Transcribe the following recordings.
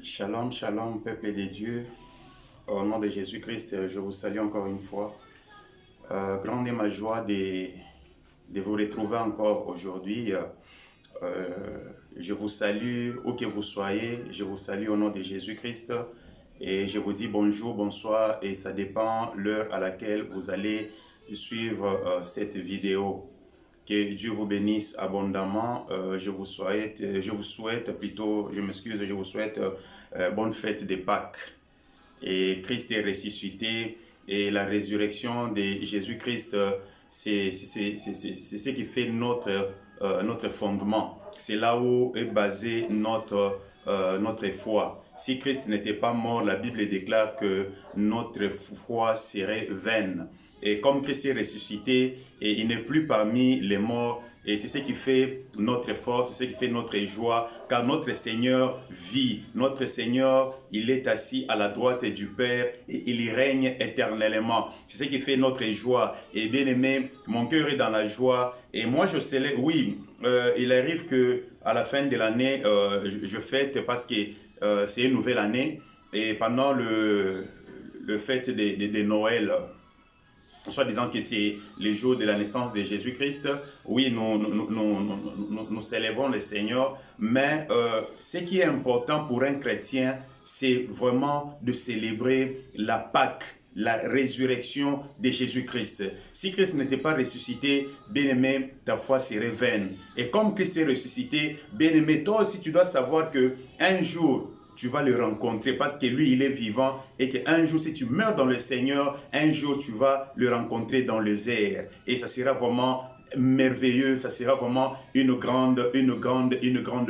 Shalom, shalom, peuple de Dieu. Au nom de Jésus-Christ, je vous salue encore une fois. Grande est ma joie de vous retrouver encore aujourd'hui. Je vous salue où que vous soyez. Je vous salue au nom de Jésus-Christ. Et je vous dis bonjour, bonsoir. Et ça dépend l'heure à laquelle vous allez suivre cette vidéo. Que Dieu vous bénisse abondamment. Je vous souhaite bonne fête de Pâques. Et Christ est ressuscité et la résurrection de Jésus-Christ, c'est ce qui fait notre fondement. C'est là où est basée notre foi. Si Christ n'était pas mort, la Bible déclare que notre foi serait vaine. Et comme Christ est ressuscité, et il n'est plus parmi les morts, et c'est ce qui fait notre force, c'est ce qui fait notre joie, car notre Seigneur vit. Notre Seigneur, il est assis à la droite du Père, et il règne éternellement. C'est ce qui fait notre joie. Et bien aimé, mon cœur est dans la joie, et moi je célèbre, oui, il arrive que à la fin de l'année, je fête parce que c'est une nouvelle année, et pendant le fête de Noël, soit disant que c'est le jour de la naissance de Jésus-Christ, oui, nous célébrons le Seigneur, mais ce qui est important pour un chrétien, c'est vraiment de célébrer la Pâque, la résurrection de Jésus-Christ. Si Christ n'était pas ressuscité, bien-aimé, ta foi serait vaine. Et comme Christ est ressuscité, bien-aimé, toi aussi tu dois savoir que un jour, tu vas le rencontrer parce que lui, il est vivant et qu'un jour, si tu meurs dans le Seigneur, un jour, tu vas le rencontrer dans les airs. Et ça sera vraiment merveilleux, ça sera vraiment une grande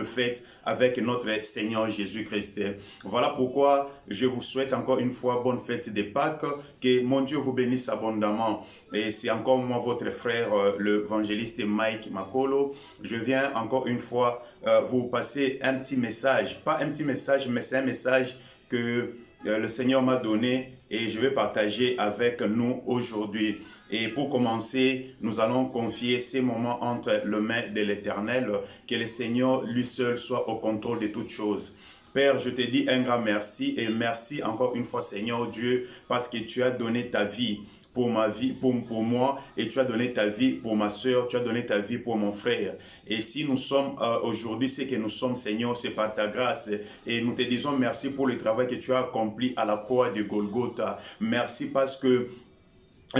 fête avec notre Seigneur Jésus-Christ. Voilà pourquoi je vous souhaite encore une fois bonne fête de Pâques, que mon Dieu vous bénisse abondamment. Et c'est encore moi, votre frère, l'évangéliste Mike Makolo. Je viens encore une fois vous passer un petit message, pas un petit message, mais c'est un message que le Seigneur m'a donné et je vais partager avec nous aujourd'hui. Et pour commencer, nous allons confier ces moments entre les mains de l'Éternel, que le Seigneur lui seul soit au contrôle de toutes choses. Père, je te dis un grand merci et merci encore une fois Seigneur Dieu parce que tu as donné ta vie pour ma vie, pour moi, et tu as donné ta vie pour ma soeur, tu as donné ta vie pour mon frère. Et si nous sommes aujourd'hui, c'est que nous sommes, Seigneur, c'est par ta grâce. Et nous te disons merci pour le travail que tu as accompli à la croix de Golgotha. Merci parce que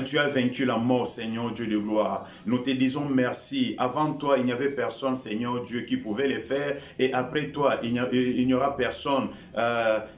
tu as vaincu la mort, Seigneur Dieu de gloire. Nous te disons merci. Avant toi, il n'y avait personne, Seigneur Dieu, qui pouvait le faire. Et après toi, il n'y aura personne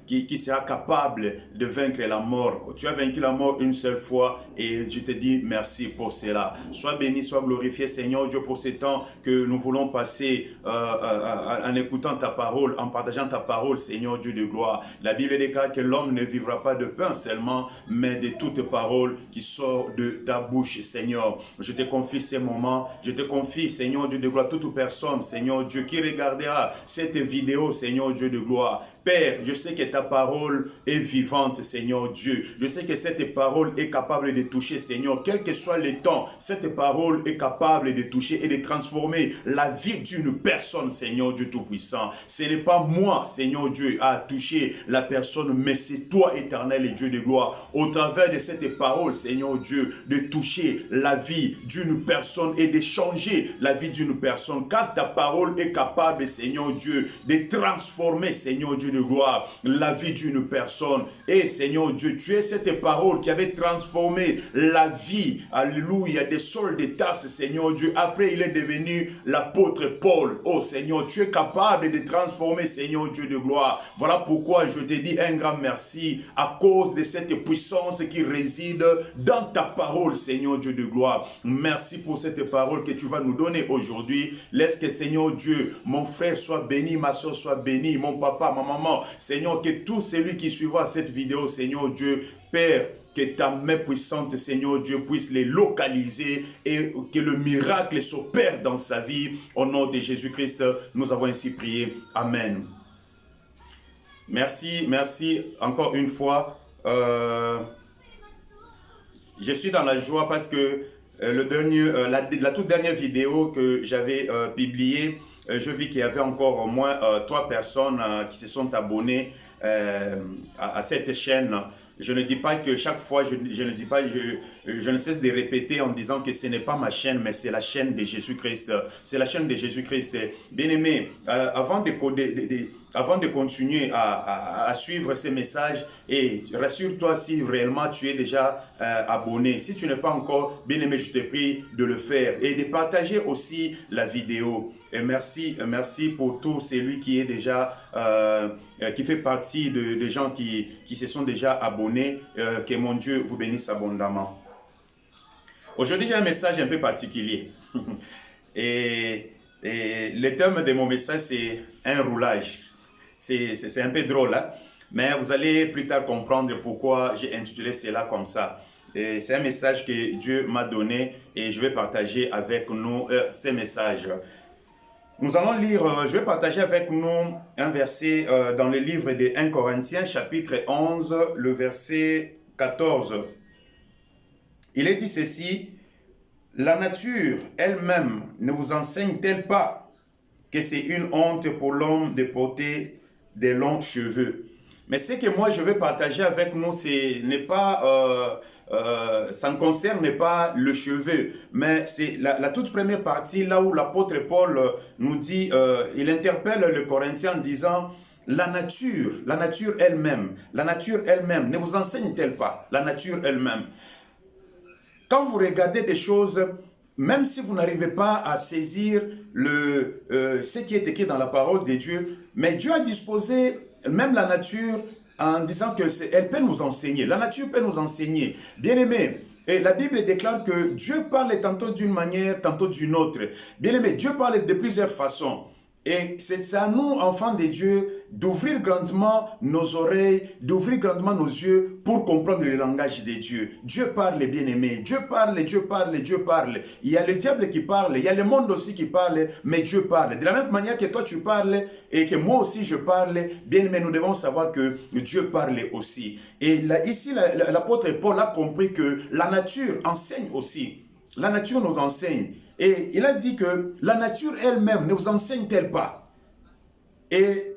qui sera capable de vaincre la mort. Tu as vaincu la mort une seule fois et je te dis merci pour cela. Sois béni, sois glorifié, Seigneur Dieu, pour ce temps que nous voulons passer en écoutant ta parole, en partageant ta parole, Seigneur Dieu de gloire. La Bible déclare que l'homme ne vivra pas de pain seulement, mais de toutes paroles qui sont de ta bouche, Seigneur. Je te confie ces moments, je te confie, Seigneur Dieu de gloire, toute personne, Seigneur Dieu, qui regardera cette vidéo, Seigneur Dieu de gloire. Père, je sais que ta parole est vivante, Seigneur Dieu. Je sais que cette parole est capable de toucher, Seigneur. Quel que soit le temps, cette parole est capable de toucher et de transformer la vie d'une personne, Seigneur Dieu Tout-Puissant. Ce n'est pas moi, Seigneur Dieu, à toucher la personne, mais c'est toi, éternel et Dieu de gloire. Au travers de cette parole, Seigneur Dieu, de toucher la vie d'une personne et de changer la vie d'une personne. Car ta parole est capable, Seigneur Dieu, de transformer, Seigneur Dieu de gloire, la vie d'une personne. Et Seigneur Dieu, tu es cette parole qui avait transformé la vie, alléluia, de Saul de Tarse, Seigneur Dieu. Après, il est devenu l'apôtre Paul. Oh Seigneur, tu es capable de transformer, Seigneur Dieu de gloire. Voilà pourquoi je te dis un grand merci à cause de cette puissance qui réside dans ta parole, Seigneur Dieu de gloire. Merci pour cette parole que tu vas nous donner aujourd'hui. Laisse que, Seigneur Dieu, mon frère soit béni, ma soeur soit bénie, mon papa, ma maman, Seigneur, que tout celui qui suivra cette vidéo, Seigneur Dieu, Père, que ta main puissante, Seigneur Dieu, puisse les localiser et que le miracle s'opère dans sa vie. Au nom de Jésus-Christ, nous avons ainsi prié. Amen. Merci, merci encore une fois. Je suis dans la joie parce que la toute dernière vidéo que j'avais publiée, je vis qu'il y avait encore au moins 3 personnes qui se sont abonnées à cette chaîne. Je ne dis pas que chaque fois, je ne dis pas, je ne cesse de répéter en disant que ce n'est pas ma chaîne, mais c'est la chaîne de Jésus-Christ. C'est la chaîne de Jésus-Christ. Bien-aimé, avant de continuer à suivre ces messages, et rassure-toi si réellement tu es déjà abonné. Si tu n'es pas encore, bien-aimé, je te prie de le faire et de partager aussi la vidéo. Et merci pour tout celui qui est déjà, qui fait partie des gens qui se sont déjà abonnés. Que mon Dieu vous bénisse abondamment. Aujourd'hui, j'ai un message un peu particulier. et le thème de mon message, c'est un roulage. C'est un peu drôle, hein? Mais vous allez plus tard comprendre pourquoi j'ai intitulé cela comme ça. C'est un message que Dieu m'a donné et je vais partager avec nous ces messages. Nous allons lire, je vais partager avec nous un verset dans le livre de 1 Corinthiens, chapitre 11, le verset 14. Il est dit ceci: « La nature elle-même ne vous enseigne-t-elle pas que c'est une honte pour l'homme de porter des longs cheveux ?» Mais ce que moi je vais partager avec nous, ce n'est pas... ça ne concerne pas le cheveu, mais c'est la toute première partie, là où l'apôtre Paul nous dit, il interpelle le Corinthien en disant, la nature elle-même ne vous enseigne-t-elle pas, la nature elle-même? Quand vous regardez des choses, même si vous n'arrivez pas à saisir ce qui est écrit dans la parole de Dieu, mais Dieu a disposé même la nature en disant que elle peut nous enseigner. La nature peut nous enseigner. Bien-aimé, et la Bible déclare que Dieu parle tantôt d'une manière, tantôt d'une autre. Bien-aimé, Dieu parle de plusieurs façons. Et c'est à nous, enfants de Dieu, d'ouvrir grandement nos oreilles, d'ouvrir grandement nos yeux pour comprendre le langage de Dieu. Dieu parle, bien-aimé. Dieu parle, Dieu parle, Dieu parle. Il y a le diable qui parle, il y a le monde aussi qui parle, mais Dieu parle. De la même manière que toi tu parles et que moi aussi je parle, bien-aimé, nous devons savoir que Dieu parle aussi. Et là, ici, l'apôtre Paul a compris que la nature enseigne aussi. La nature nous enseigne. Et il a dit que la nature elle-même ne vous enseigne-t-elle pas? Et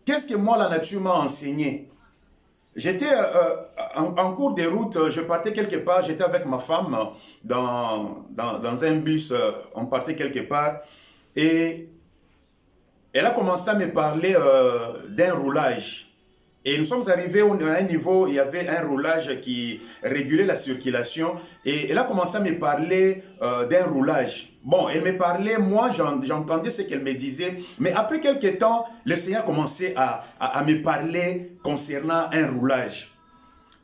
qu'est-ce que moi la nature m'a enseigné? J'étais en cours de route, je partais quelque part, j'étais avec ma femme dans un bus, on partait quelque part. Et elle a commencé à me parler d'un roulage. Et nous sommes arrivés à un niveau, il y avait un roulage qui régulait la circulation. Et elle a commencé à me parler d'un roulage. Bon, elle me parlait, moi j'entendais ce qu'elle me disait. Mais après quelques temps, le Seigneur a commencé à me parler concernant un roulage.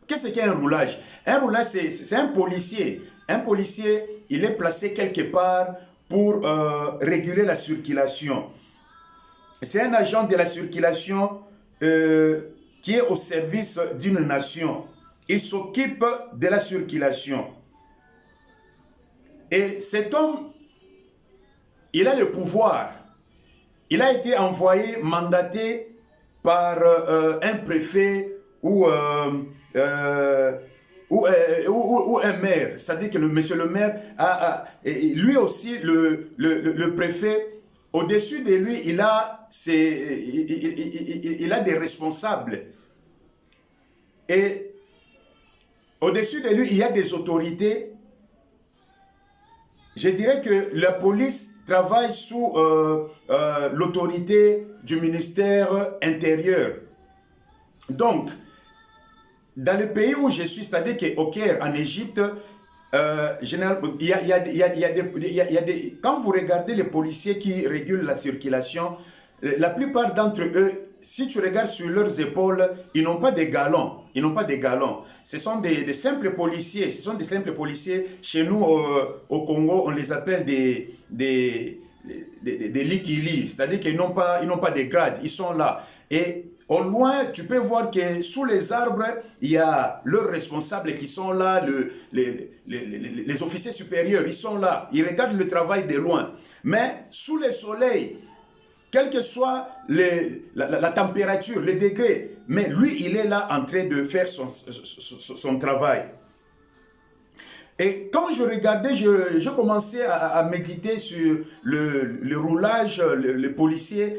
Qu'est-ce qu'un roulage? Un roulage, c'est un policier. Un policier, il est placé quelque part pour réguler la circulation. C'est un agent de la circulation qui est au service d'une nation. Il s'occupe de la circulation. Et cet homme, il a le pouvoir. Il a été envoyé, mandaté par un préfet ou un maire. C'est-à-dire que monsieur le maire, lui aussi, le préfet, au-dessus de lui, il a des responsables. Et au-dessus de lui, il y a des autorités. Je dirais que la police travaille sous l'autorité du ministère intérieur. Donc, dans le pays où je suis, c'est-à-dire qu'au Caire, en Égypte, quand vous regardez les policiers qui régulent la circulation, la plupart d'entre eux, si tu regardes sur leurs épaules, ils n'ont pas de galons. Ils n'ont pas de galons. Ce sont des simples policiers. Ce sont des simples policiers. Chez nous, au Congo, on les appelle des likili. C'est-à-dire qu'ils n'ont pas de grade. Ils sont là. Et au loin, tu peux voir que sous les arbres, il y a leurs responsables qui sont là, les officiers supérieurs, ils sont là. Ils regardent le travail de loin. Mais sous le soleil, quelle que soit la température, les degrés, mais lui, il est là en train de faire son travail. Et quand je regardais, je commençais à méditer sur le roulage, le policier.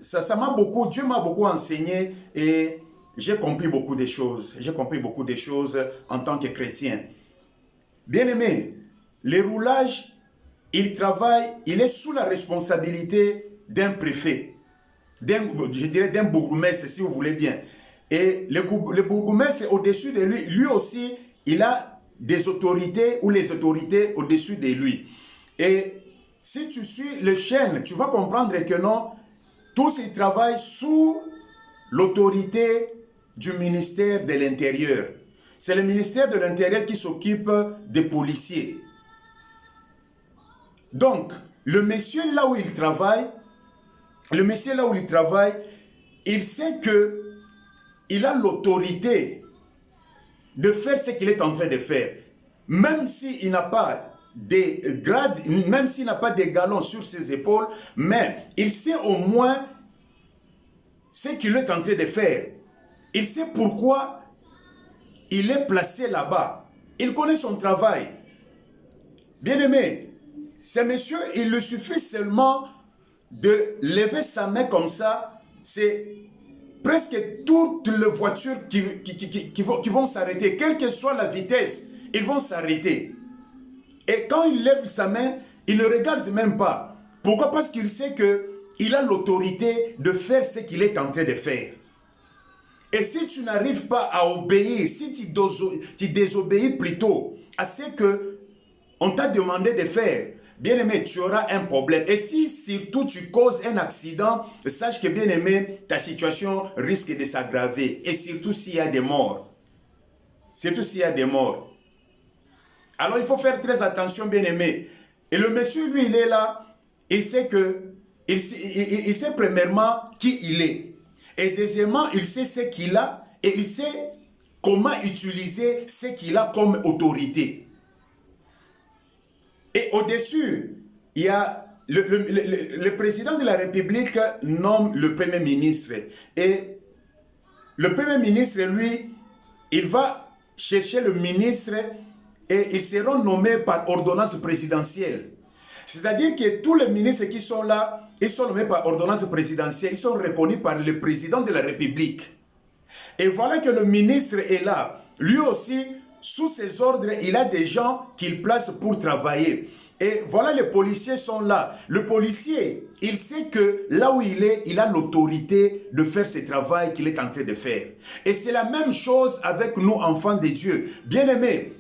ça m'a beaucoup, Dieu m'a beaucoup enseigné et j'ai compris beaucoup de choses. J'ai compris beaucoup de choses en tant que chrétien. Bien-aimé, le roulage, il travaille, il est sous la responsabilité d'un préfet, je dirais d'un bourgmestre si vous voulez bien. Et le bourgmestre au-dessus de lui, lui aussi, il a des autorités ou les autorités au-dessus de lui. Et si tu suis le chaîne, tu vas comprendre que non, tous ils travaillent sous l'autorité du ministère de l'Intérieur. C'est le ministère de l'Intérieur qui s'occupe des policiers. Donc, le monsieur là où il travaille, il sait que il a l'autorité de faire ce qu'il est en train de faire. Même s'il n'a pas des grades, même s'il n'a pas des galons sur ses épaules, mais il sait au moins ce qu'il est en train de faire. Il sait pourquoi il est placé là-bas. Il connaît son travail. Bien-aimé, ce monsieur, il lui suffit seulement de lever sa main comme ça. C'est presque toutes les voitures qui vont s'arrêter. Quelle que soit la vitesse, ils vont s'arrêter. Et quand il lève sa main, il ne regarde même pas. Pourquoi? Parce qu'il sait qu'il a l'autorité de faire ce qu'il est en train de faire. Et si tu n'arrives pas à obéir, si tu désobéis plutôt à ce qu'on t'a demandé de faire, bien-aimé, tu auras un problème. Et si surtout tu causes un accident, sache que, bien-aimé, ta situation risque de s'aggraver. Et surtout s'il y a des morts. Surtout s'il y a des morts. Alors il faut faire très attention, bien-aimé. Et le monsieur, lui, il est là. Il sait il sait premièrement qui il est. Et deuxièmement, il sait ce qu'il a. Et il sait comment utiliser ce qu'il a comme autorité. Et au-dessus, il y a le président de la République nomme le Premier ministre. Et le Premier ministre, lui, il va chercher le ministre et ils seront nommés par ordonnance présidentielle. C'est-à-dire que tous les ministres qui sont là, ils sont nommés par ordonnance présidentielle, ils sont reconnus par le président de la République. Et voilà que le ministre est là. Lui aussi, sous ses ordres, il a des gens qu'il place pour travailler. Et voilà, les policiers sont là. Le policier, il sait que là où il est, il a l'autorité de faire ce travail qu'il est en train de faire. Et c'est la même chose avec nous, enfants de Dieu. Bien-aimés,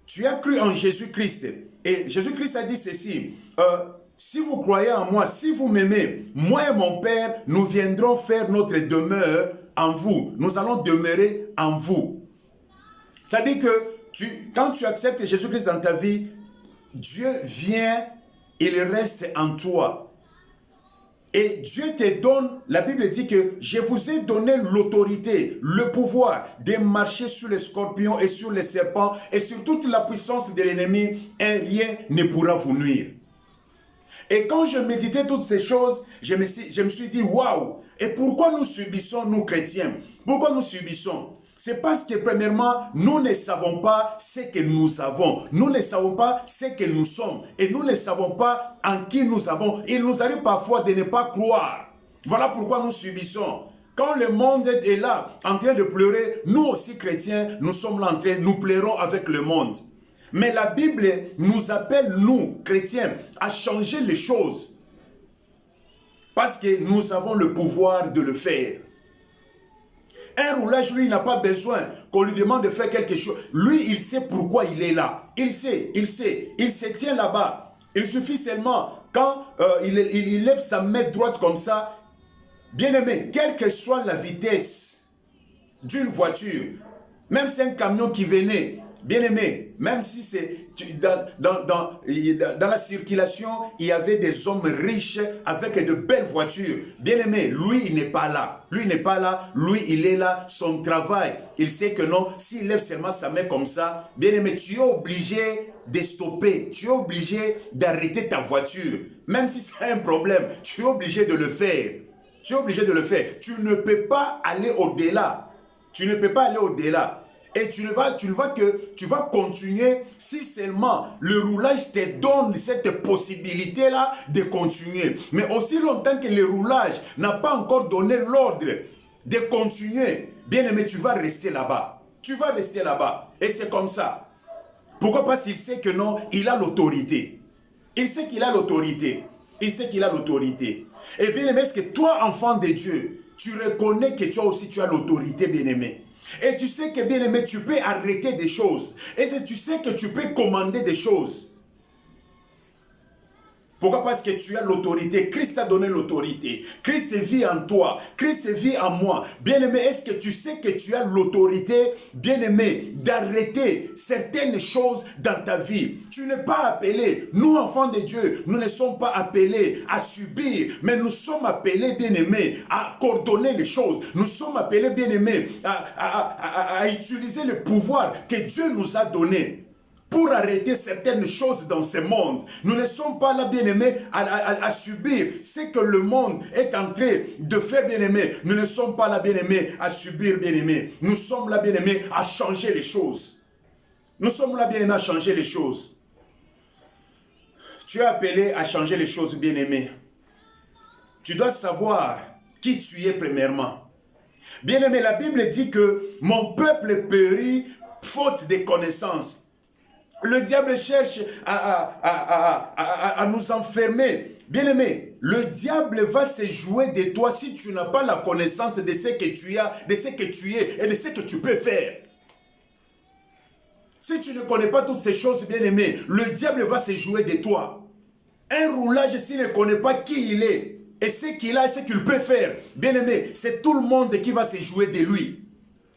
tu as cru en Jésus-Christ. Et Jésus-Christ a dit ceci, si vous croyez en moi, si vous m'aimez, moi et mon Père, nous viendrons faire notre demeure en vous. Nous allons demeurer en vous. C'est-à-dire que quand tu acceptes Jésus-Christ dans ta vie, Dieu vient, il reste en toi. Et Dieu te donne, la Bible dit que je vous ai donné l'autorité, le pouvoir de marcher sur les scorpions et sur les serpents et sur toute la puissance de l'ennemi, et rien ne pourra vous nuire. Et quand je méditais toutes ces choses, je me suis dit, waouh! Et pourquoi nous subissons, nous chrétiens? Pourquoi nous subissons? C'est parce que premièrement, nous ne savons pas ce que nous avons. Nous ne savons pas ce que nous sommes. Et nous ne savons pas en qui nous avons. Il nous arrive parfois de ne pas croire. Voilà pourquoi nous subissons. Quand le monde est là, en train de pleurer, nous aussi chrétiens, nous sommes là en train, nous pleurons avec le monde. Mais la Bible nous appelle, nous, chrétiens, à changer les choses. Parce que nous avons le pouvoir de le faire. Un roulage, lui, il n'a pas besoin qu'on lui demande de faire quelque chose. Lui, il sait pourquoi il est là. Il sait. Il se tient là-bas. Il suffit seulement, quand il lève sa main droite comme ça, bien aimé, quelle que soit la vitesse d'une voiture, même si c'est un camion qui venait, bien aimé, même si c'est dans la circulation, il y avait des hommes riches avec de belles voitures. Bien aimé, lui, il n'est pas là. Lui, il n'est pas là. Lui, il est là. Son travail, il sait que non, s'il lève seulement sa main comme ça, bien aimé, tu es obligé de stopper. Tu es obligé d'arrêter ta voiture. Même si c'est un problème, tu es obligé de le faire. Tu es obligé de le faire. Tu ne peux pas aller au-delà. Tu ne peux pas aller au-delà. Et tu vas continuer si seulement le roulage te donne cette possibilité-là de continuer. Mais aussi longtemps que le roulage n'a pas encore donné l'ordre de continuer, bien aimé, tu vas rester là-bas. Tu vas rester là-bas. Et c'est comme ça. Pourquoi? Parce qu'il sait que non, il a l'autorité. Il sait qu'il a l'autorité. Il sait qu'il a l'autorité. Et bien aimé, est-ce que toi, enfant de Dieu, tu reconnais que toi aussi tu as l'autorité, bien aimé? Et tu sais que, bien aimé, tu peux arrêter des choses. Et tu sais que tu peux commander des choses. Pourquoi? Parce que tu as l'autorité. Christ t'a donné l'autorité. Christ vit en toi. Christ vit en moi. Bien-aimé, est-ce que tu sais que tu as l'autorité, bien-aimé, d'arrêter certaines choses dans ta vie? Tu n'es pas appelé, nous enfants de Dieu, nous ne sommes pas appelés à subir, mais nous sommes appelés, bien-aimé, à coordonner les choses. Nous sommes appelés, bien-aimé, à utiliser le pouvoir que Dieu nous a donné pour arrêter certaines choses dans ce monde. Nous ne sommes pas là, bien-aimés, à subir ce que le monde est en train de faire, bien-aimés. Nous ne sommes pas là, bien-aimés, à subir, bien-aimés. Nous sommes là, bien-aimés, à changer les choses. Nous sommes là, bien-aimés, à changer les choses. Tu es appelé à changer les choses, bien-aimés. Tu dois savoir qui tu es, premièrement. Bien-aimé, la Bible dit que mon peuple périt faute de connaissances. Le diable cherche à nous enfermer. Bien-aimé, le diable va se jouer de toi si tu n'as pas la connaissance de ce que tu as, de ce que tu es et de ce que tu peux faire. Si tu ne connais pas toutes ces choses, bien-aimé, le diable va se jouer de toi. Un roulage, s'il ne connaît pas qui il est et ce qu'il a et ce qu'il peut faire, bien-aimé, c'est tout le monde qui va se jouer de lui.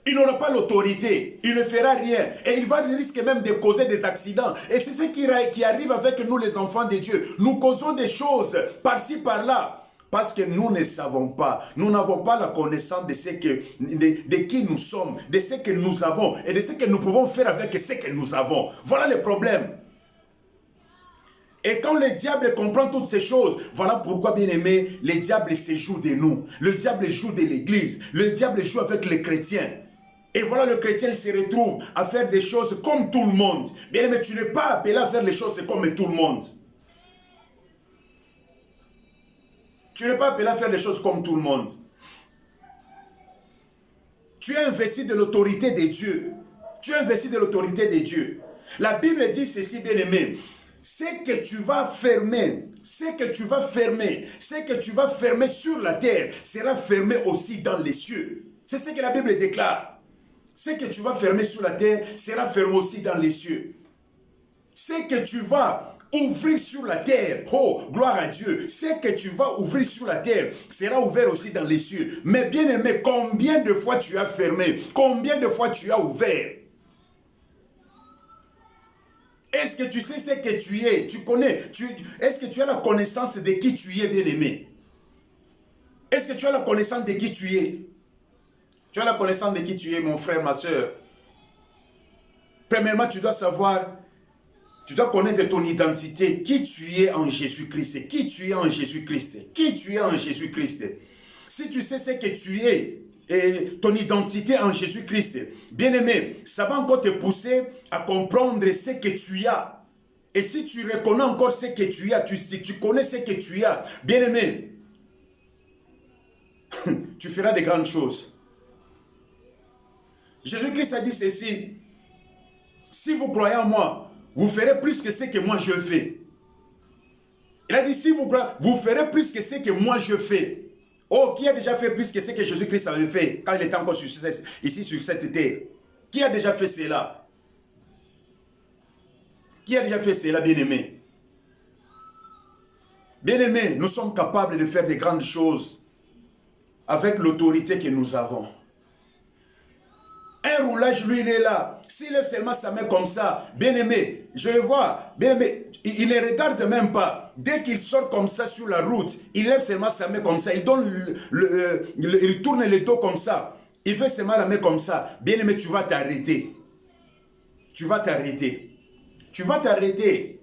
Il n'aura pas l'autorité, il ne fera rien. Et il va risquer même de causer des accidents. Et c'est ce qui arrive avec nous les enfants de Dieu. Nous causons des choses par-ci, par-là. Parce que nous ne savons pas. Nous n'avons pas la connaissance de qui nous sommes, de ce que nous avons et de ce que nous pouvons faire avec ce que nous avons. Voilà le problème. Et quand le diable comprend toutes ces choses, voilà pourquoi, bien aimé, le diable se joue de nous. Le diable joue de l'église. Le diable joue avec les chrétiens. Et voilà, le chrétien se retrouve à faire des choses comme tout le monde. Bien aimé, tu n'es pas appelé à faire les choses comme tout le monde. Tu n'es pas appelé à faire les choses comme tout le monde. Tu es investi de l'autorité de Dieu. Tu es investi de l'autorité de Dieu. La Bible dit ceci, bien aimé. Ce que tu vas fermer, ce que tu vas fermer sur la terre sera fermé aussi dans les cieux. C'est ce que la Bible déclare. Ce que tu vas fermer sur la terre sera fermé aussi dans les cieux. Ce que tu vas ouvrir sur la terre, oh, gloire à Dieu, ce que tu vas ouvrir sur la terre sera ouvert aussi dans les cieux. Mais bien aimé, combien de fois tu as fermé? Combien de fois tu as ouvert? Est-ce que tu sais ce que tu es? Tu connais? Est-ce que tu as la connaissance de qui tu es, bien aimé? Est-ce que tu as la connaissance de qui tu es? Tu as la connaissance de qui tu es, mon frère, ma soeur. Premièrement, tu dois savoir, tu dois connaître ton identité, qui tu es en Jésus-Christ, qui tu es en Jésus-Christ, qui tu es en Jésus-Christ. Si tu sais ce que tu es, et ton identité en Jésus-Christ, bien-aimé, ça va encore te pousser à comprendre ce que tu as. Et si tu reconnais encore ce que tu as, tu connais ce que tu as, bien-aimé, tu feras de grandes choses. Jésus-Christ a dit ceci: si vous croyez en moi, vous ferez plus que ce que moi je fais. Il a dit, si vous croyez, vous ferez plus que ce que moi je fais. Oh, qui a déjà fait plus que ce que Jésus-Christ avait fait quand il était encore ici sur cette terre? Qui a déjà fait cela? Qui a déjà fait cela, bien-aimé? Bien-aimé, nous sommes capables de faire de grandes choses avec l'autorité que nous avons. Un roulage, lui, il est là. S'il lève seulement sa main comme ça, bien-aimé, je le vois, bien-aimé, il ne regarde même pas. Dès qu'il sort comme ça sur la route, il lève seulement sa main comme ça, il tourne le dos comme ça, il fait seulement la main comme ça. Bien-aimé, tu vas t'arrêter. Tu vas t'arrêter. Tu vas t'arrêter.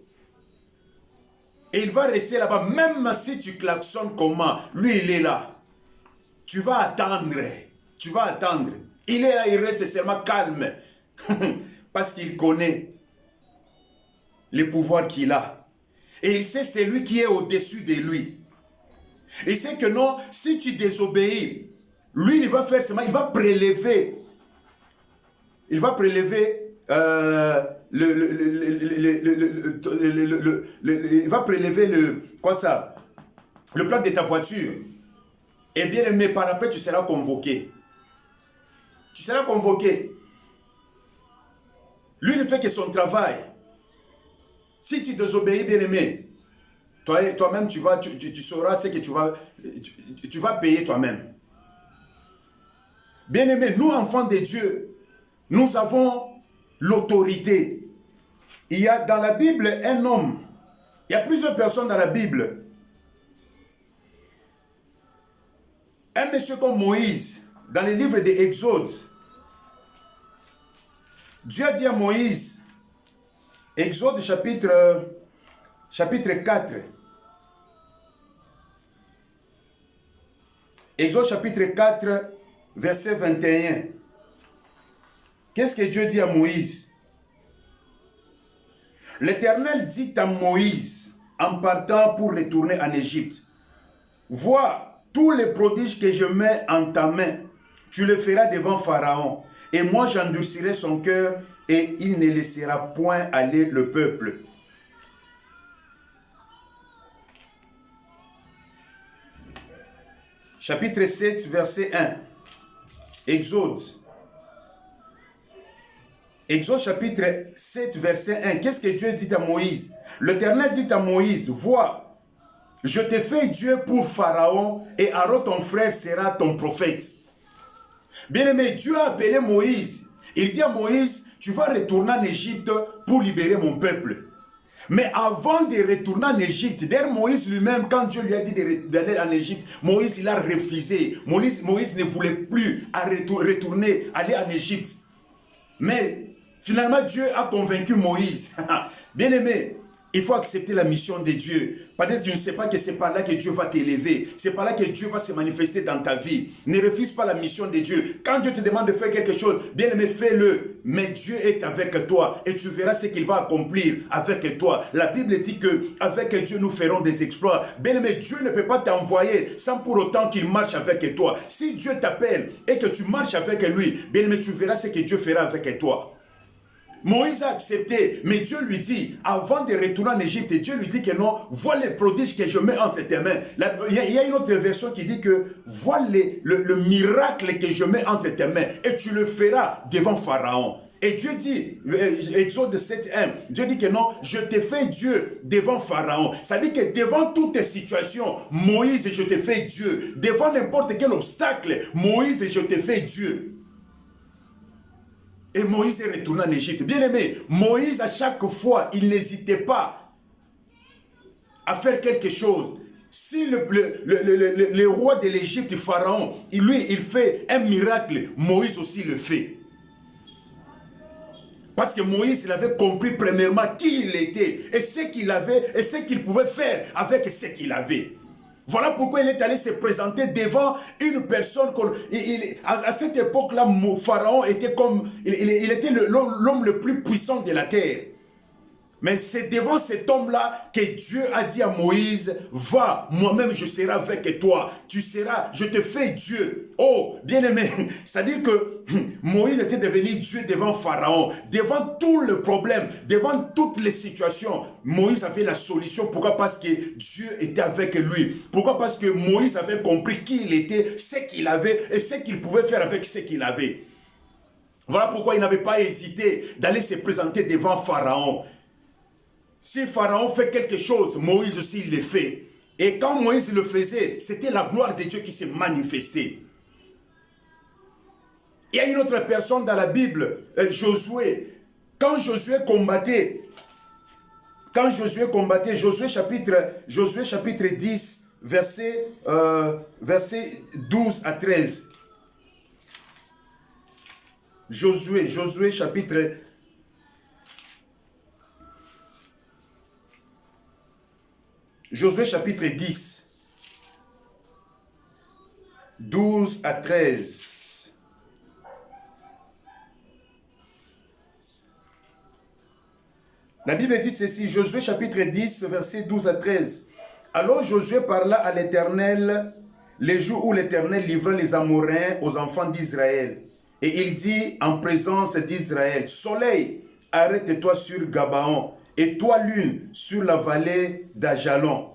Et il va rester là-bas, même si tu klaxonnes comment, lui, il est là. Tu vas attendre. Tu vas attendre. Il est là, il reste seulement calme. Parce qu'il connaît les pouvoirs qu'il a. Et il sait c'est lui qui est au-dessus de lui. Il sait que non, si tu désobéis, lui, il va faire seulement, il va prélever il va prélever il va prélever le plaque de ta voiture. Et bien aimé, par après, tu seras convoqué. Tu seras convoqué. Lui ne fait que son travail. Si tu désobéis, bien aimé, toi-même, tu sauras ce que tu vas payer toi-même. Bien aimé, nous, enfants de Dieu, nous avons l'autorité. Il y a dans la Bible un homme. Il y a plusieurs personnes dans la Bible. Un monsieur comme Moïse, dans les livres de Exode, Dieu a dit à Moïse, Exode chapitre 4, Exode chapitre 4, verset 21. Qu'est-ce que Dieu dit à Moïse? L'Éternel dit à Moïse, en partant pour retourner en Égypte, vois, tous les prodiges que je mets en ta main, tu le feras devant Pharaon, et moi j'endurcirai son cœur, et il ne laissera point aller le peuple. Chapitre 7, verset 1. Exode. Exode chapitre 7, verset 1. Qu'est-ce que Dieu dit à Moïse? L'Éternel dit à Moïse, vois, je te fais Dieu pour Pharaon et Aaron ton frère sera ton prophète. Bien-aimé, Dieu a appelé Moïse. Il dit à Moïse, tu vas retourner en Égypte pour libérer mon peuple. Mais avant de retourner en Égypte, d'ailleurs Moïse lui-même, quand Dieu lui a dit d'aller en Égypte, Moïse il a refusé. Moïse ne voulait plus retourner, aller en Égypte. Mais finalement, Dieu a convaincu Moïse. Bien aimé, il faut accepter la mission de Dieu. Peut-être que tu ne sais pas que c'est par là que Dieu va t'élever. C'est par là que Dieu va se manifester dans ta vie. Ne refuse pas la mission de Dieu. Quand Dieu te demande de faire quelque chose, bien aimé, fais-le. Mais Dieu est avec toi et tu verras ce qu'il va accomplir avec toi. La Bible dit que avec Dieu, nous ferons des exploits. Bien aimé, Dieu ne peut pas t'envoyer sans pour autant qu'il marche avec toi. Si Dieu t'appelle et que tu marches avec lui, bien aimé, tu verras ce que Dieu fera avec toi. Moïse a accepté, mais Dieu lui dit, avant de retourner en Égypte, Dieu lui dit que non, vois les prodiges que je mets entre tes mains. Il y a une autre version qui dit que vois le miracle que je mets entre tes mains et tu le feras devant Pharaon. Et Dieu dit, Exode 7.1, Dieu dit que non, je te fais Dieu devant Pharaon. Ça dit que devant toutes tes situations, Moïse, je te fais Dieu. Devant n'importe quel obstacle, Moïse, je te fais Dieu. Et Moïse est retourné en Égypte. Bien aimé, Moïse, à chaque fois, il n'hésitait pas à faire quelque chose. Si le roi de l'Égypte, Pharaon, lui, il fait un miracle, Moïse aussi le fait. Parce que Moïse, il avait compris premièrement qui il était et ce qu'il avait et ce qu'il pouvait faire avec ce qu'il avait. Voilà pourquoi il est allé se présenter devant une personne. À cette époque-là, Pharaon était comme, il était l'homme le plus puissant de la terre. Mais c'est devant cet homme-là que Dieu a dit à Moïse, va, moi-même je serai avec toi, tu seras, je te fais Dieu. Oh, bien-aimé, c'est-à-dire que Moïse était devenu Dieu devant Pharaon, devant tout le problème, devant toutes les situations. Moïse avait la solution. Pourquoi? Parce que Dieu était avec lui. Pourquoi? Parce que Moïse avait compris qui il était, ce qu'il avait et ce qu'il pouvait faire avec ce qu'il avait. Voilà pourquoi il n'avait pas hésité d'aller se présenter devant Pharaon. Si Pharaon fait quelque chose, Moïse aussi le fait. Et quand Moïse le faisait, c'était la gloire de Dieu qui s'est manifestée. Il y a une autre personne dans la Bible, Josué. Quand Josué combattait, Josué chapitre 10, verset 12 à 13. Josué chapitre 10, 12 à 13. La Bible dit ceci, Josué chapitre 10, versets 12 à 13. Alors Josué parla à l'Éternel les jours où l'Éternel livra les Amoréens aux enfants d'Israël. Et il dit en présence d'Israël, Soleil, arrête-toi sur Gabaon, et toi lune sur la vallée d'Ajalon.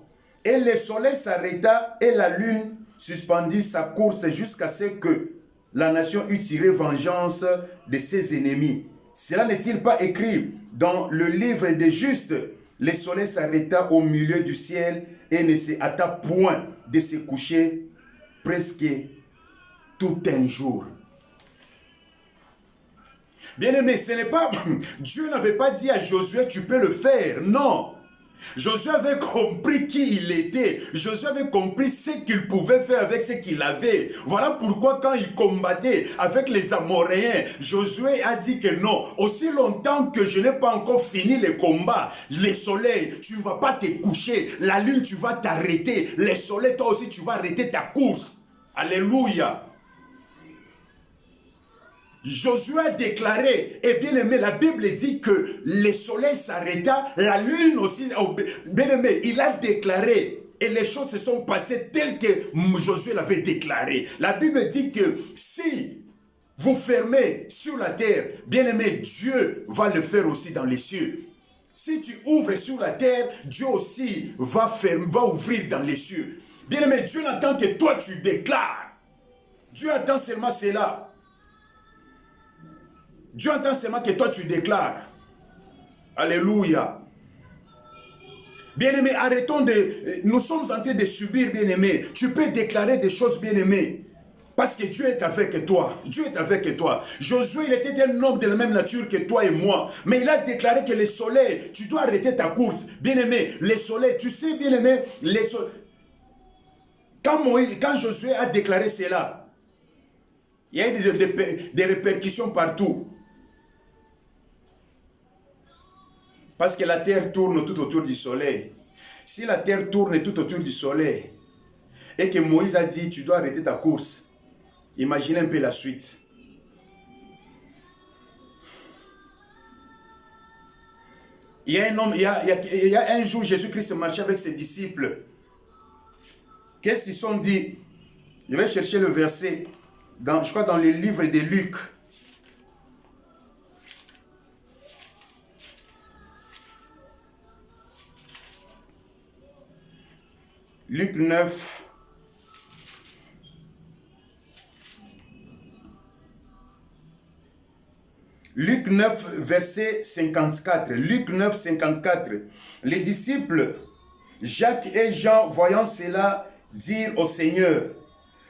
Et le soleil s'arrêta et la lune suspendit sa course jusqu'à ce que la nation eût tiré vengeance de ses ennemis. Cela n'est-il pas écrit dans le livre des justes? Le soleil s'arrêta au milieu du ciel et ne se hâta point de se coucher presque tout un jour. Bien-aimé, ce n'est pas... Dieu n'avait pas dit à Josué, tu peux le faire. Non. Josué avait compris qui il était. Josué avait compris ce qu'il pouvait faire avec ce qu'il avait. Voilà pourquoi quand il combattait avec les Amoréens, Josué a dit que non. Aussi longtemps que je n'ai pas encore fini le combat, le soleil, tu ne vas pas te coucher. La lune, tu vas t'arrêter. Le soleil, toi aussi, tu vas arrêter ta course. Alléluia. Josué a déclaré, et bien aimé, la Bible dit que le soleil s'arrêta, la lune aussi, bien aimé, il a déclaré, et les choses se sont passées telles que Josué l'avait déclaré. La Bible dit que si vous fermez sur la terre, bien aimé, Dieu va le faire aussi dans les cieux. Si tu ouvres sur la terre, Dieu aussi va ouvrir dans les cieux. Bien aimé, Dieu n'attend que toi tu déclares. Dieu attend seulement cela. Dieu entend seulement que toi tu déclares. Alléluia. Bien-aimé, arrêtons de... Nous sommes en train de subir, bien-aimé. Tu peux déclarer des choses, bien-aimé. Parce que Dieu est avec toi. Dieu est avec toi. Josué, il était un homme de la même nature que toi et moi. Mais il a déclaré que le soleil, tu dois arrêter ta course. Bien-aimé, le soleil, tu sais, bien-aimé, quand Josué a déclaré cela, il y a eu des répercussions partout. Parce que la terre tourne tout autour du soleil. Si la terre tourne tout autour du soleil, et que Moïse a dit, tu dois arrêter ta course, imaginez un peu la suite. Il y a un homme, il y a un jour, Jésus-Christ marchait avec ses disciples. Qu'est-ce qu'ils sont dit? Je vais chercher le verset, je crois dans le livre de Luc. Luc 9. Luc 9, verset 54. Luc 9, 54. Les disciples, Jacques et Jean, voyant cela, dirent au Seigneur,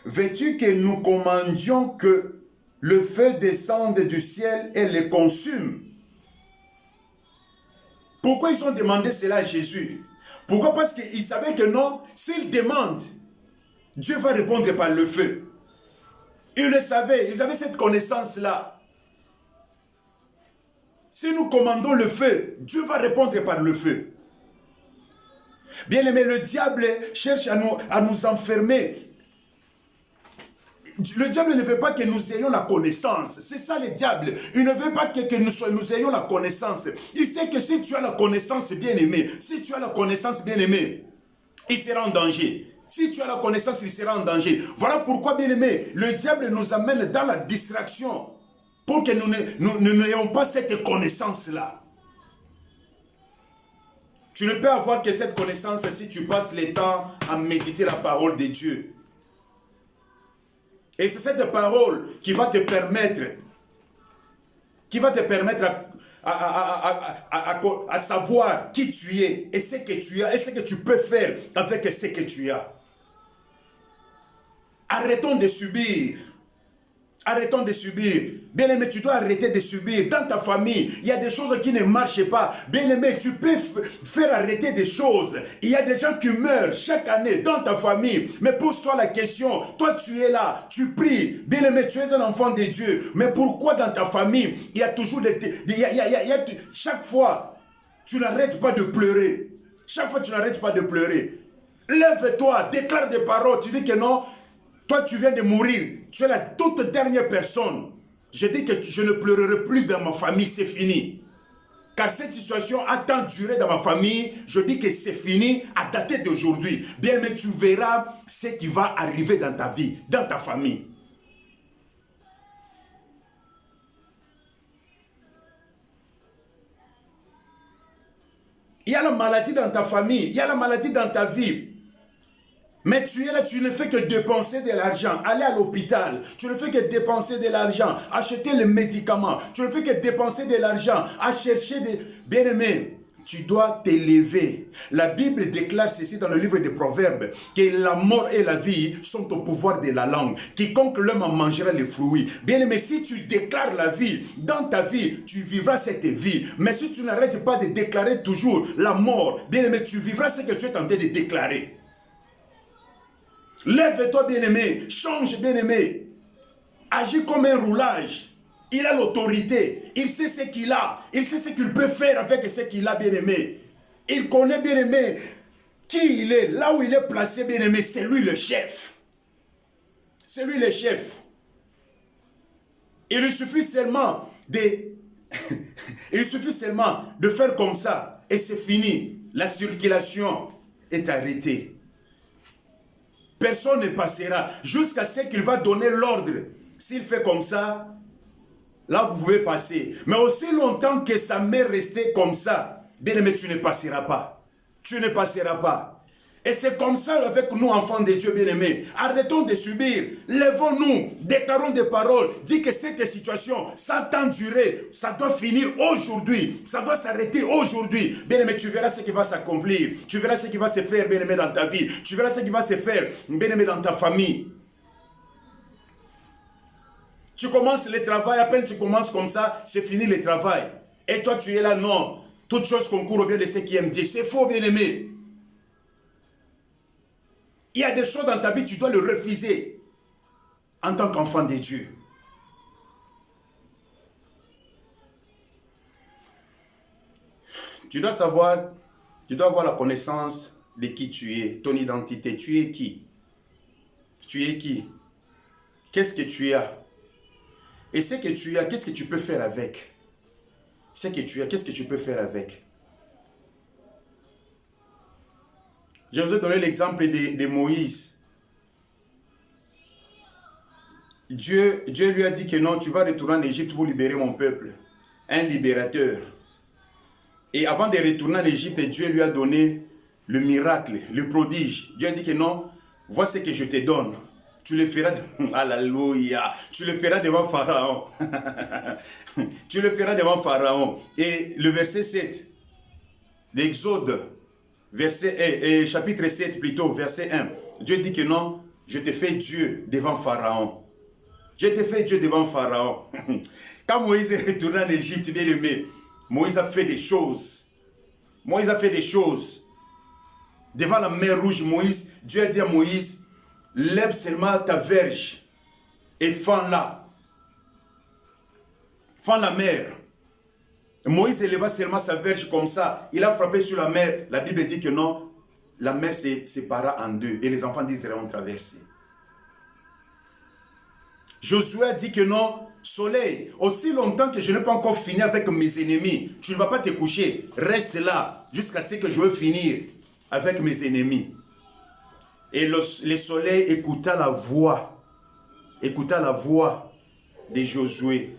veux-tu que nous commandions que le feu descende du ciel et les consume? Pourquoi ils ont demandé cela à Jésus? Pourquoi? Parce qu'ils savaient que non, s'ils demandent, Dieu va répondre par le feu. Ils le savaient, ils avaient cette connaissance-là. Si nous commandons le feu, Dieu va répondre par le feu. Bien aimé, le diable cherche à nous enfermer. Le diable ne veut pas que nous ayons la connaissance. C'est ça le diable. Il ne veut pas que nous ayons la connaissance. Il sait que si tu as la connaissance, bien-aimé, si tu as la connaissance, bien-aimé, il sera en danger. Si tu as la connaissance, il sera en danger. Voilà pourquoi, bien-aimé, le diable nous amène dans la distraction pour que nous n'ayons pas cette connaissance-là. Tu ne peux avoir que cette connaissance si tu passes le temps à méditer la parole de Dieu. Et c'est cette parole qui va te permettre à savoir qui tu es et ce que tu as et ce que tu peux faire avec ce que tu as. Arrêtons de subir. Arrêtons de subir. Bien-aimé, tu dois arrêter de subir. Dans ta famille, il y a des choses qui ne marchent pas. Bien-aimé, tu peux faire arrêter des choses. Il y a des gens qui meurent chaque année dans ta famille. Mais pose-toi la question. Toi, tu es là, tu pries. Bien-aimé, tu es un enfant de Dieu. Mais pourquoi dans ta famille, il y a toujours chaque fois, tu n'arrêtes pas de pleurer. Chaque fois, tu n'arrêtes pas de pleurer. Lève-toi, déclare des paroles. Tu dis que non. Toi, tu viens de mourir. Tu es la toute dernière personne. Je dis que je ne pleurerai plus dans ma famille. C'est fini. car cette situation a tant duré dans ma famille, je dis que c'est fini à dater d'aujourd'hui. Bien, mais tu verras ce qui va arriver dans ta vie, dans ta famille. Il y a la maladie dans ta famille, il y a la maladie dans ta vie. Mais tu es là, tu ne fais que dépenser de l'argent, aller à l'hôpital. Tu ne fais que dépenser de l'argent, acheter les médicaments. Tu ne fais que dépenser de l'argent, à chercher des... Bien-aimé, tu dois t'élever. La Bible déclare ceci dans le livre des Proverbes, que la mort et la vie sont au pouvoir de la langue. Quiconque l'homme en mangera les fruits. Bien-aimé, si tu déclares la vie, dans ta vie, tu vivras cette vie. Mais si tu n'arrêtes pas de déclarer toujours la mort, bien-aimé, tu vivras ce que tu es tenté de déclarer. Lève-toi, bien-aimé. Change, bien-aimé. Agis comme un roulage. Il a l'autorité. Il sait ce qu'il a. Il sait ce qu'il peut faire avec ce qu'il a, bien-aimé. Il connaît, bien-aimé, qui il est. Là où il est placé, bien-aimé, c'est lui le chef. C'est lui le chef. Il lui suffit seulement de... il suffit seulement de faire comme ça. Et c'est fini. La circulation est arrêtée. Personne ne passera jusqu'à ce qu'il va donner l'ordre. S'il fait comme ça, là vous pouvez passer. Mais aussi longtemps que sa mère restait comme ça, bien aimé, tu ne passeras pas. Tu ne passeras pas. Et c'est comme ça avec nous, enfants de Dieu bien-aimés. Arrêtons de subir. Lèvons-nous. Déclarons des paroles. Dis que cette situation, ça a tant duré. Ça doit finir aujourd'hui. Ça doit s'arrêter aujourd'hui. Bien-aimé, tu verras ce qui va s'accomplir. Tu verras ce qui va se faire, bien-aimé, dans ta vie. Tu verras ce qui va se faire, bien-aimé, dans ta famille. Tu commences le travail. À peine tu commences comme ça, c'est fini le travail. Et toi, tu es là, non. Toute chose concourt au bien de ceux qui aiment Dieu. C'est faux, bien-aimé. Il y a des choses dans ta vie, tu dois le refuser en tant qu'enfant de Dieu. Tu dois savoir, tu dois avoir la connaissance de qui tu es, ton identité. Tu es qui? Tu es qui? Qu'est-ce que tu as? Et ce que tu as, qu'est-ce que tu peux faire avec? Ce que tu as, qu'est-ce que tu peux faire avec? Je vous ai donné l'exemple de Moïse. Dieu lui a dit que non, tu vas retourner en Égypte pour libérer mon peuple. Un libérateur. Et avant de retourner en Égypte, Dieu lui a donné le miracle, le prodige. Dieu a dit que non, vois ce que je te donne. Tu le feras, alléluia, tu le feras devant Pharaon. Tu le feras devant Pharaon. Et le verset 7 d'Exode, chapitre 7 plutôt, verset 1. Dieu dit que non, je te fais Dieu devant Pharaon. Je te fais Dieu devant Pharaon. Quand Moïse est retourné en Égypte, bien aimé, Moïse a fait des choses. Moïse a fait des choses. Devant la mer Rouge, Dieu a dit à Moïse, lève seulement ta verge et fends-la. Fends la mer. Moïse éleva seulement sa verge comme ça. Il a frappé sur la mer. La Bible dit que non, la mer se sépara en deux et les enfants d'Israël ont traversé. Josué a dit que non, soleil, aussi longtemps que je n'ai pas encore fini avec mes ennemis, tu ne vas pas te coucher. Reste là jusqu'à ce que je veux finir avec mes ennemis. Et le soleil écouta la voix de Josué.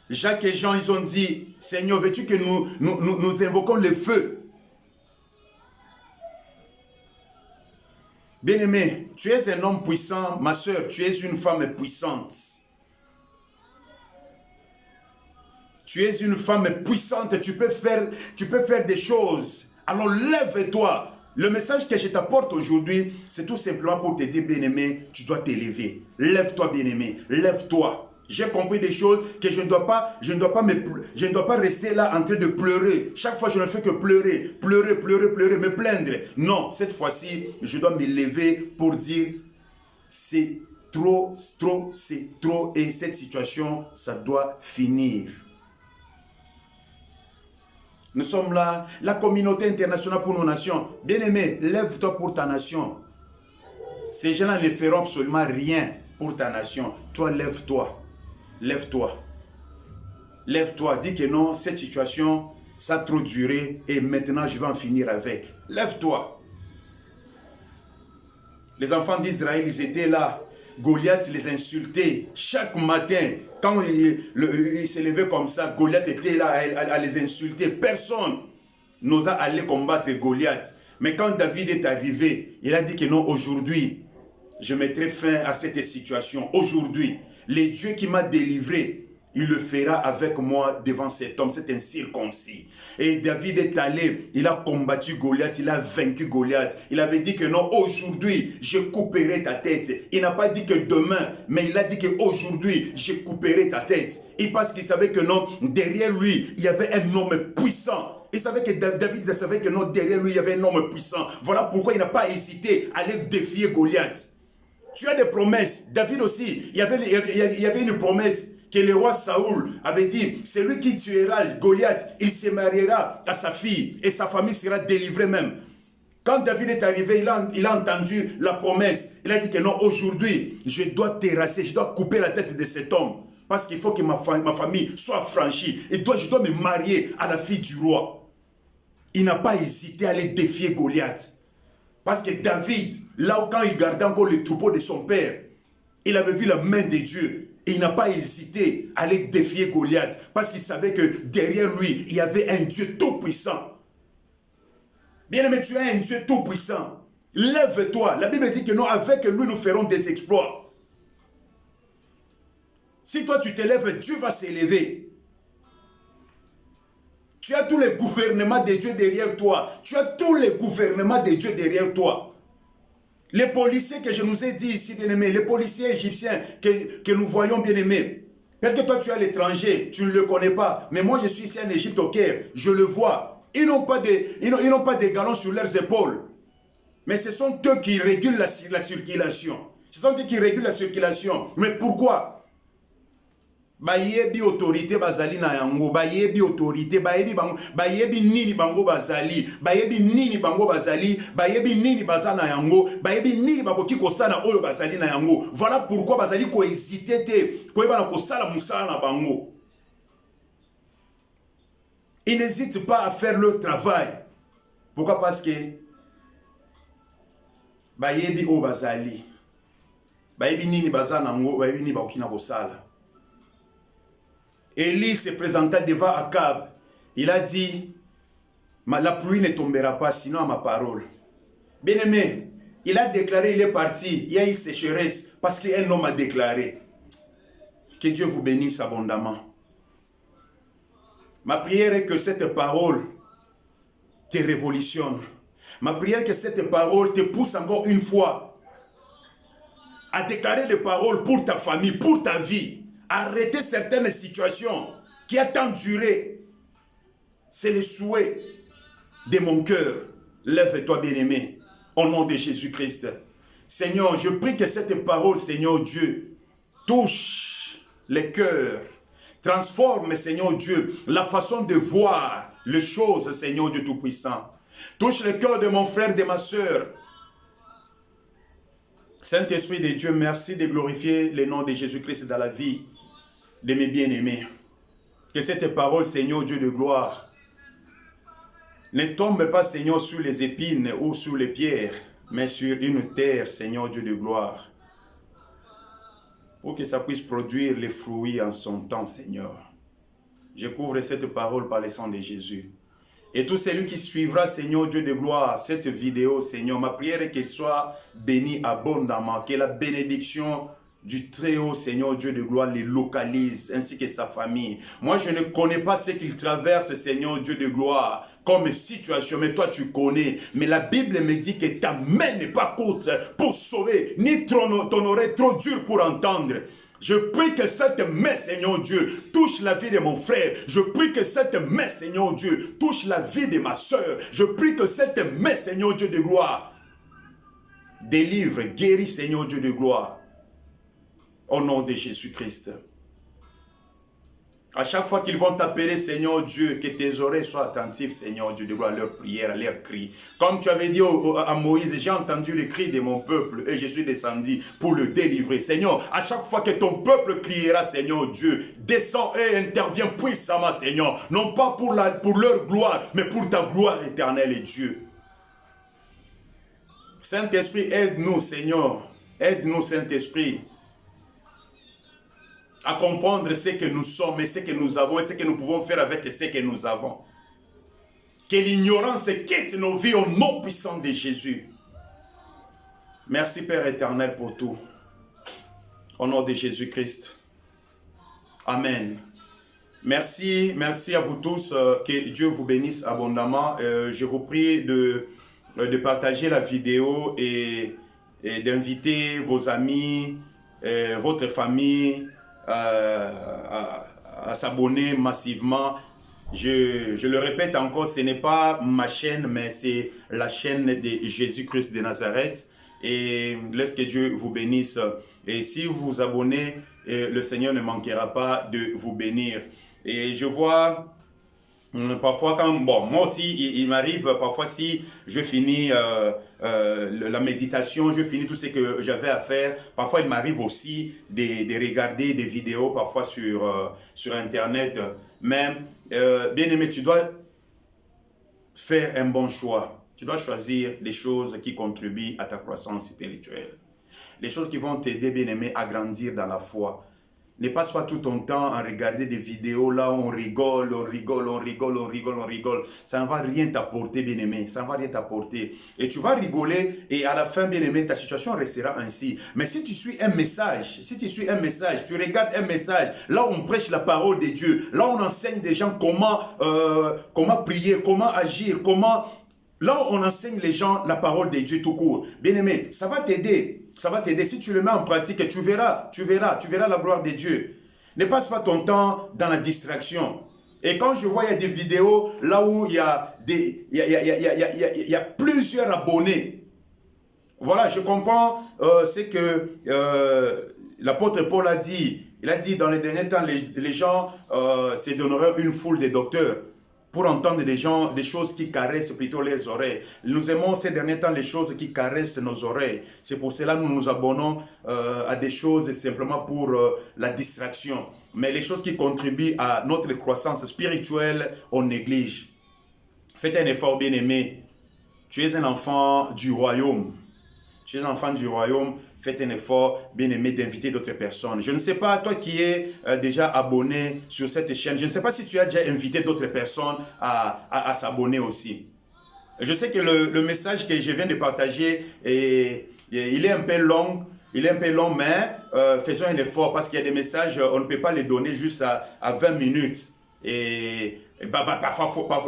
Jacques et Jean, ils ont dit, Seigneur, veux-tu que nous invoquons le feu? Bien-aimé, tu es un homme puissant, ma soeur, tu es une femme puissante. Tu es une femme puissante, tu peux faire des choses. Alors lève-toi. Le message que je t'apporte aujourd'hui, c'est tout simplement pour te dire, bien-aimé, tu dois t'élever. Lève-toi, bien-aimé, lève-toi. J'ai compris des choses que je ne dois pas rester là en train de pleurer. Chaque fois, je ne fais que pleurer, me plaindre. Non, cette fois-ci, je dois me lever pour dire, c'est trop, c'est trop. Et cette situation, ça doit finir. Nous sommes là, la communauté internationale pour nos nations. Bien-aimé, lève-toi pour ta nation. Ces gens-là ne feront absolument rien pour ta nation. Toi, lève-toi. Lève-toi. Lève-toi. Dis que non, cette situation, ça a trop duré et maintenant je vais en finir avec. Lève-toi. Les enfants d'Israël, ils étaient là. Goliath les insultait. Chaque matin, quand il s'est levé comme ça, Goliath était là à les insulter. Personne n'osa aller combattre Goliath. Mais quand David est arrivé, il a dit que non, aujourd'hui, je mettrai fin à cette situation. Aujourd'hui, le Dieu qui m'a délivré, il le fera avec moi devant cet homme, c'est un circoncis. Et David est allé, il a combattu Goliath, il a vaincu Goliath. Il avait dit que non, aujourd'hui, je couperai ta tête. Il n'a pas dit que demain, mais il a dit qu'aujourd'hui, je couperai ta tête. Et parce qu'il savait que non, derrière lui, il y avait un homme puissant. Il savait que David savait que non, derrière lui, il y avait un homme puissant. Voilà pourquoi il n'a pas hésité à aller défier Goliath. Tu as des promesses. David aussi, il y avait une promesse que le roi Saoul avait dit, celui qui tuera Goliath, il se mariera à sa fille et sa famille sera délivrée même. Quand David est arrivé, il a entendu la promesse. Il a dit que non, aujourd'hui, je dois terrasser, je dois couper la tête de cet homme. Parce qu'il faut que ma famille soit franchie. Et je dois me marier à la fille du roi. Il n'a pas hésité à aller défier Goliath. Parce que David, là où quand il gardait encore le troupeau de son père, il avait vu la main de Dieu. Et il n'a pas hésité à aller défier Goliath. Parce qu'il savait que derrière lui, il y avait un Dieu tout-puissant. Bien-aimé, tu es un Dieu tout-puissant. Lève-toi. La Bible dit que non, avec lui, nous ferons des exploits. Si toi, tu te lèves, Dieu va s'élever. Tu as tous les gouvernements de Dieu derrière toi. Tu as tous les gouvernements de Dieu derrière toi. Les policiers que je nous ai dit ici, bien-aimés, les policiers égyptiens que nous voyons, bien-aimés. Peut-être que toi, tu es à l'étranger, tu ne le connais pas. Mais moi, je suis ici en Égypte, au Caire, je le vois. Ils n'ont pas de galons sur leurs épaules. Mais ce sont eux qui régulent la circulation. Ce sont eux qui régulent la circulation. Mais pourquoi? Bayebi autorité bazali na yango, bayebi autorité, bayebi nini bango bazali, bayebi nini bango bazali, bayebi nini bazana yango, bayebi nini bakoki kosala oyo bazali na yango. Voilà pourquoi bazali ko hésiter te, ko yeba na kosala musala na bango. Ils n'hésitent pas à faire leur travail. Pourquoi? Parce que bayebi o bazali, bayebi nini bazana yango, bayebi nini bakoki na kosala. Élie se présenta devant Akab. Il a dit, la pluie ne tombera pas sinon à ma parole. Bien-aimé, il a déclaré, il est parti. Il y a une sécheresse parce qu'un homme a déclaré. Que Dieu vous bénisse abondamment. Ma prière est que cette parole te révolutionne. Ma prière est que cette parole te pousse encore une fois à déclarer des paroles pour ta famille, pour ta vie. Arrêter certaines situations qui a tant duré. C'est le souhait de mon cœur. Lève-toi, bien-aimé, au nom de Jésus-Christ. Seigneur, je prie que cette parole, Seigneur Dieu, touche les cœurs. Transforme, Seigneur Dieu, la façon de voir les choses, Seigneur Dieu Tout-Puissant. Touche le cœur de mon frère, de ma soeur. Saint-Esprit de Dieu, merci de glorifier le nom de Jésus-Christ dans la vie de mes bien-aimés. Que cette parole, Seigneur Dieu de gloire, ne tombe pas, Seigneur, sur les épines ou sur les pierres, mais sur une terre, Seigneur Dieu de gloire, pour que ça puisse produire les fruits en son temps, Seigneur. Je couvre cette parole par le sang de Jésus. Et tout celui qui suivra, Seigneur Dieu de gloire, cette vidéo, Seigneur, ma prière est qu'elle soit bénie abondamment, que la bénédiction du Très-Haut, Seigneur Dieu de gloire, les localise, ainsi que sa famille. Moi, je ne connais pas ce qu'il traverse, Seigneur Dieu de gloire, comme situation, mais toi, tu connais. Mais la Bible me dit que ta main n'est pas courte pour sauver, ni ton oreille trop dure pour entendre. Je prie que cette main, Seigneur Dieu, touche la vie de mon frère. Je prie que cette main, Seigneur Dieu, touche la vie de ma soeur. Je prie que cette main, Seigneur Dieu de gloire, délivre, guérit, Seigneur Dieu de gloire. Au nom de Jésus-Christ. À chaque fois qu'ils vont t'appeler, Seigneur Dieu, que tes oreilles soient attentives, Seigneur Dieu, de voir à leurs prières, à leurs cris. Comme tu avais dit à Moïse, j'ai entendu le cri de mon peuple et je suis descendu pour le délivrer. Seigneur, à chaque fois que ton peuple criera, Seigneur Dieu, descends et interviens puissamment, Seigneur. Non pas pour leur gloire, mais pour ta gloire éternelle, et Dieu. Saint-Esprit, aide-nous, Seigneur. Aide-nous, Saint-Esprit, à comprendre ce que nous sommes et ce que nous avons et ce que nous pouvons faire avec ce que nous avons. Que l'ignorance quitte nos vies au nom puissant de Jésus. Merci Père éternel pour tout. Au nom de Jésus-Christ. Amen. Merci à vous tous. Que Dieu vous bénisse abondamment. Je vous prie de partager la vidéo et d'inviter vos amis, votre famille, à s'abonner massivement. Je le répète encore, ce n'est pas ma chaîne, mais c'est la chaîne de Jésus-Christ de Nazareth. Et laisse que Dieu vous bénisse. Et si vous vous abonnez, le Seigneur ne manquera pas de vous bénir. Et je vois parfois quand, bon, moi aussi, il m'arrive parfois si je finis la méditation, je finis tout ce que j'avais à faire. Parfois, il m'arrive aussi de regarder des vidéos, parfois sur Internet. Mais, bien aimé, tu dois faire un bon choix. Tu dois choisir les choses qui contribuent à ta croissance spirituelle. Les choses qui vont t'aider, bien aimé, à grandir dans la foi. Ne passe pas tout ton temps à regarder des vidéos là où on rigole. Ça ne va rien t'apporter, bien-aimé. Ça ne va rien t'apporter. Et tu vas rigoler et à la fin, bien-aimé, ta situation restera ainsi. Mais si tu suis un message, tu regardes un message, là où on prêche la parole de Dieu, là où on enseigne des gens comment prier, comment agir, là où on enseigne les gens la parole de Dieu tout court. Bien-aimé, ça va t'aider. Ça va t'aider. Si tu le mets en pratique, tu verras la gloire de Dieu. Ne passe pas ton temps dans la distraction. Et quand je vois, il y a des vidéos là où il y a plusieurs abonnés. Voilà, je comprends ce que l'apôtre Paul a dit. Il a dit dans les derniers temps, les gens se donneraient une foule de docteurs pour entendre des choses qui caressent plutôt les oreilles. Nous aimons ces derniers temps les choses qui caressent nos oreilles. C'est pour cela que nous nous abonnons à des choses simplement pour la distraction. Mais les choses qui contribuent à notre croissance spirituelle, on néglige. Faites un effort, bien-aimé. Tu es un enfant du royaume. Tu es un enfant du royaume. Faites un effort, bien-aimé, d'inviter d'autres personnes. Je ne sais pas, toi qui es déjà abonné sur cette chaîne, je ne sais pas si tu as déjà invité d'autres personnes à s'abonner aussi. Je sais que le message que je viens de partager, il est un peu long. Mais faisons un effort parce qu'il y a des messages, on ne peut pas les donner juste à 20 minutes. Et parfois,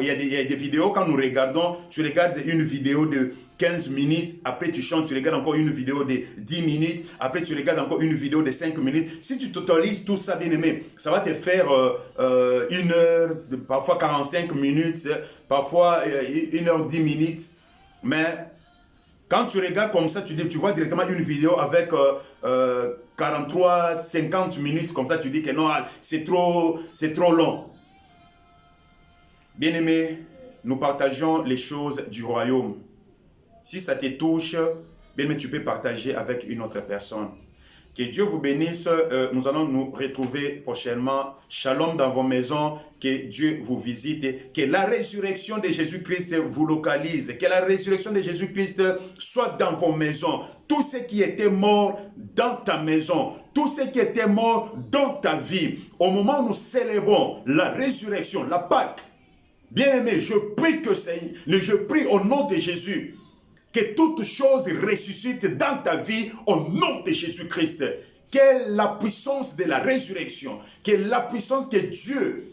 il y a des vidéos, quand nous regardons, tu regardes une vidéo de 15 minutes, après tu chantes, tu regardes encore une vidéo de 10 minutes, après tu regardes encore une vidéo de 5 minutes. Si tu totalises tout ça, bien aimé, ça va te faire 1 heure, parfois 45 minutes, parfois 1 heure 10 minutes. Mais quand tu regardes comme ça, tu vois directement une vidéo avec 43, 50 minutes, comme ça tu dis que non, c'est trop long. Bien-aimé, nous partageons les choses du royaume. Si ça te touche, bien, tu peux partager avec une autre personne. Que Dieu vous bénisse. Nous allons nous retrouver prochainement. Shalom dans vos maisons. Que Dieu vous visite. Que la résurrection de Jésus-Christ vous localise. Que la résurrection de Jésus-Christ soit dans vos maisons. Tout ce qui était mort dans ta maison, tout ce qui était mort dans ta vie, au moment où nous célébrons la résurrection, la Pâque, bien-aimé, je prie au nom de Jésus que toute chose ressuscite dans ta vie au nom de Jésus-Christ. Que la puissance de la résurrection, que la puissance que Dieu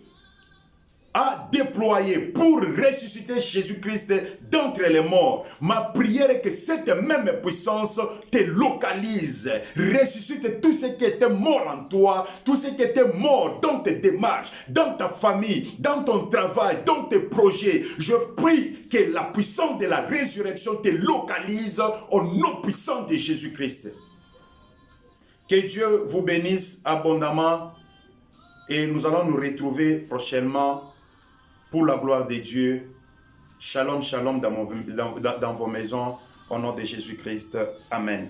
a déployée pour ressusciter Jésus-Christ d'entre les morts. Ma prière est que cette même puissance te localise. Ressuscite tout ce qui était mort en toi, tout ce qui était mort dans tes démarches, dans ta famille, dans ton travail, dans tes projets. Je prie que la puissance de la résurrection te localise au nom puissant de Jésus-Christ. Que Dieu vous bénisse abondamment. Et nous allons nous retrouver prochainement pour la gloire de Dieu. Shalom, shalom dans vos maisons. Au nom de Jésus-Christ. Amen.